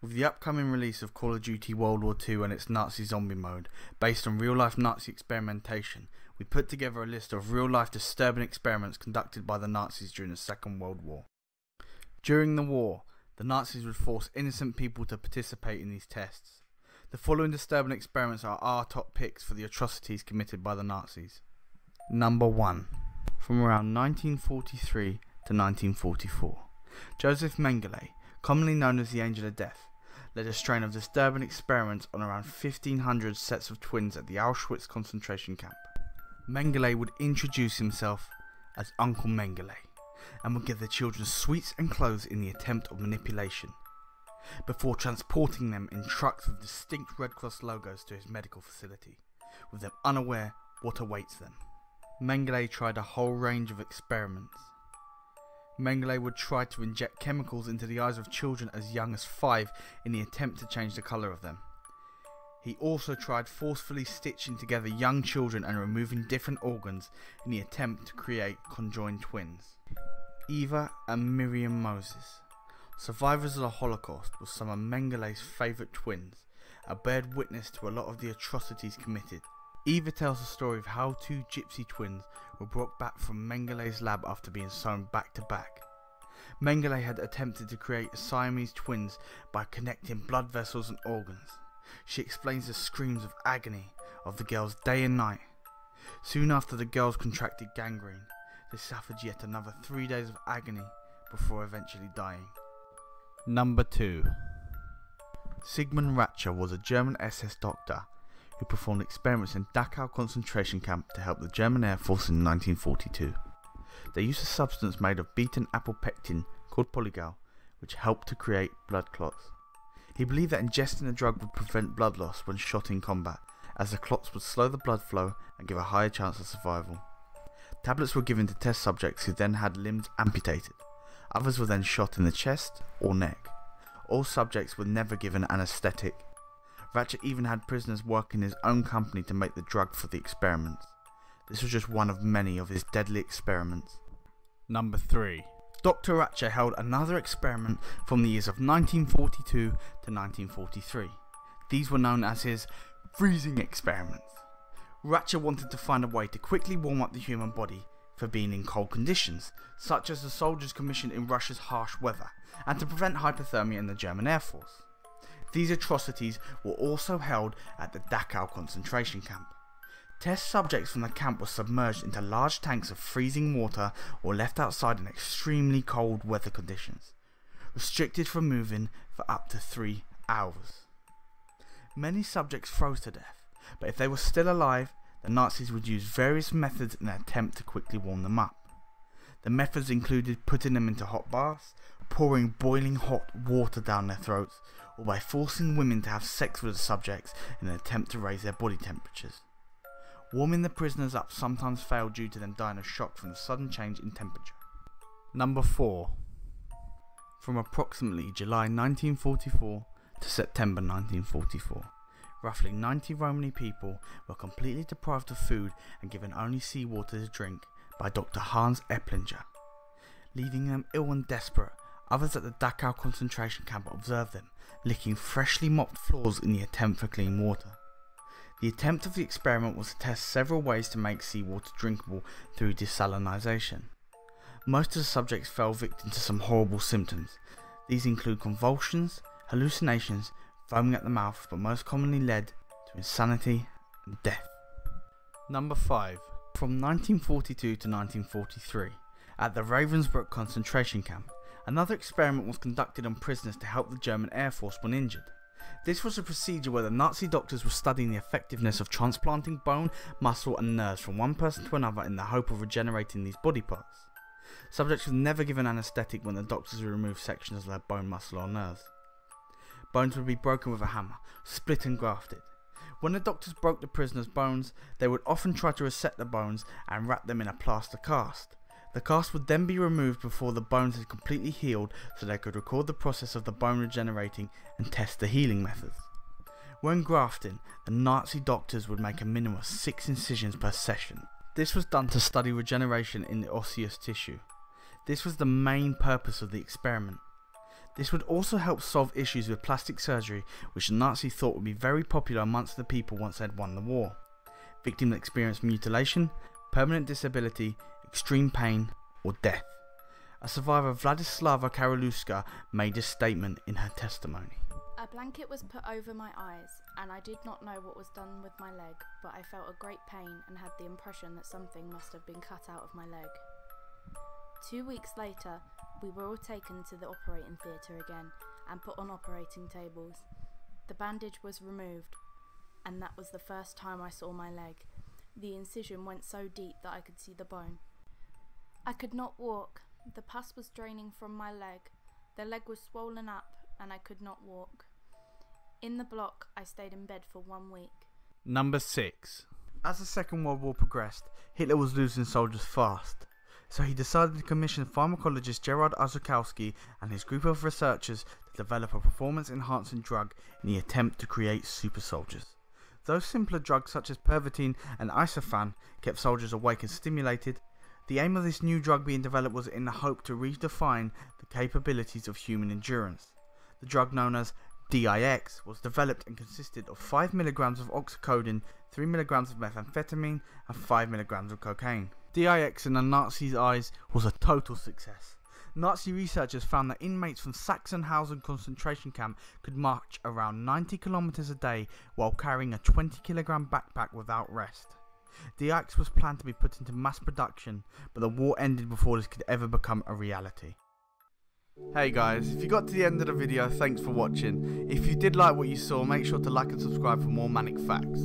With the upcoming release of Call of Duty WW2 and its Nazi zombie mode, based on real-life Nazi experimentation, we put together a list of real-life disturbing experiments conducted by the Nazis during the Second World War. During the war, the Nazis would force innocent people to participate in these tests. The following disturbing experiments are our top picks for the atrocities committed by the Nazis. Number 1. From around 1943 to 1944, Joseph Mengele, commonly known as the Angel of Death, led a strain of disturbing experiments on around 1,500 sets of twins at the Auschwitz concentration camp. Mengele would introduce himself as Uncle Mengele and would give the children sweets and clothes in the attempt of manipulation, before transporting them in trucks with distinct Red Cross logos to his medical facility, with them unaware what awaits them. Mengele tried a whole range of experiments. Mengele would try to inject chemicals into the eyes of children as young as 5 in the attempt to change the colour of them. He also tried forcefully stitching together young children and removing different organs in the attempt to create conjoined twins. Eva and Miriam Moses, survivors of the Holocaust, were some of Mengele's favourite twins, and bared witness to a lot of the atrocities committed. Eva tells the story of how 2 gypsy twins were brought back from Mengele's lab after being sewn back to back. Mengele had attempted to create Siamese twins by connecting blood vessels and organs. She explains the screams of agony of the girls day and night. Soon after the girls contracted gangrene, they suffered yet another 3 days of agony before eventually dying. Number 2. Sigmund Ratcher was a German SS doctor who performed experiments in Dachau concentration camp to help the German Air Force in 1942. They used a substance made of beaten apple pectin called polygal, which helped to create blood clots. He believed that ingesting the drug would prevent blood loss when shot in combat, as the clots would slow the blood flow and give a higher chance of survival. Tablets were given to test subjects who then had limbs amputated. Others were then shot in the chest or neck. All subjects were never given anaesthetic. Ratcher even had prisoners work in his own company to make the drug for the experiments. This was just one of many of his deadly experiments. Number 3. Dr. Ratcher held another experiment from the years of 1942 to 1943. These were known as his freezing experiments. Ratcher wanted to find a way to quickly warm up the human body for being in cold conditions, such as the soldiers commissioned in Russia's harsh weather, and to prevent hypothermia in the German Air Force. These atrocities were also held at the Dachau concentration camp. Test subjects from the camp were submerged into large tanks of freezing water or left outside in extremely cold weather conditions, restricted from moving for up to 3 hours. Many subjects froze to death, but if they were still alive, the Nazis would use various methods in an attempt to quickly warm them up. The methods included putting them into hot baths, pouring boiling hot water down their throats, or by forcing women to have sex with the subjects in an attempt to raise their body temperatures. Warming the prisoners up sometimes failed due to them dying of shock from the sudden change in temperature. Number 4. From approximately July 1944 to September 1944, roughly 90 Romani people were completely deprived of food and given only seawater to drink by Dr. Hans Epplinger. Leaving them ill and desperate, others at the Dachau concentration camp observed them licking freshly mopped floors in the attempt for clean water. The attempt of the experiment was to test several ways to make seawater drinkable through desalinization. Most of the subjects fell victim to some horrible symptoms. These include convulsions, hallucinations, foaming at the mouth, but most commonly led to insanity and death. Number 5. From 1942 to 1943, at the Ravensbrück concentration camp, another experiment was conducted on prisoners to help the German Air Force when injured. This was a procedure where the Nazi doctors were studying the effectiveness of transplanting bone, muscle and nerves from one person to another in the hope of regenerating these body parts. Subjects were never given anaesthetic when the doctors would remove sections of their bone, muscle or nerves. Bones would be broken with a hammer, split and grafted. When the doctors broke the prisoners' bones, they would often try to reset the bones and wrap them in a plaster cast. The cast would then be removed before the bones had completely healed, so they could record the process of the bone regenerating and test the healing methods. When grafting, the Nazi doctors would make a minimum of 6 incisions per session. This was done to study regeneration in the osseous tissue. This was the main purpose of the experiment. This would also help solve issues with plastic surgery, which the Nazis thought would be very popular amongst the people once they'd won the war. Victims experienced mutilation, permanent disability, extreme pain, or death. A survivor, Vladislava Karoluska, made a statement in her testimony. A blanket was put over my eyes, and I did not know what was done with my leg, but I felt a great pain and had the impression that something must have been cut out of my leg. 2 weeks later, we were all taken to the operating theatre again and put on operating tables. The bandage was removed, and that was the first time I saw my leg. The incision went so deep that I could see the bone. I could not walk. The pus was draining from my leg. The leg was swollen up, and I could not walk. In the block, I stayed in bed for 1 week. Number 6. As the Second World War progressed, Hitler was losing soldiers fast. So he decided to commission pharmacologist Gerard Orzechowski and his group of researchers to develop a performance-enhancing drug in the attempt to create super soldiers. Though simpler drugs such as Pervitin and Isofan kept soldiers awake and stimulated, the aim of this new drug being developed was in the hope to redefine the capabilities of human endurance. The drug known as DIX was developed and consisted of 5 mg of oxycodone, 3 mg of methamphetamine and 5 mg of cocaine. DIX in the Nazis' eyes was a total success. Nazi researchers found that inmates from Sachsenhausen concentration camp could march around 90 kilometers a day while carrying a 20-kilogram backpack without rest. DIX was planned to be put into mass production, but the war ended before this could ever become a reality. Hey guys, if you got to the end of the video, thanks for watching. If you did like what you saw, make sure to like and subscribe for more Manic Facts.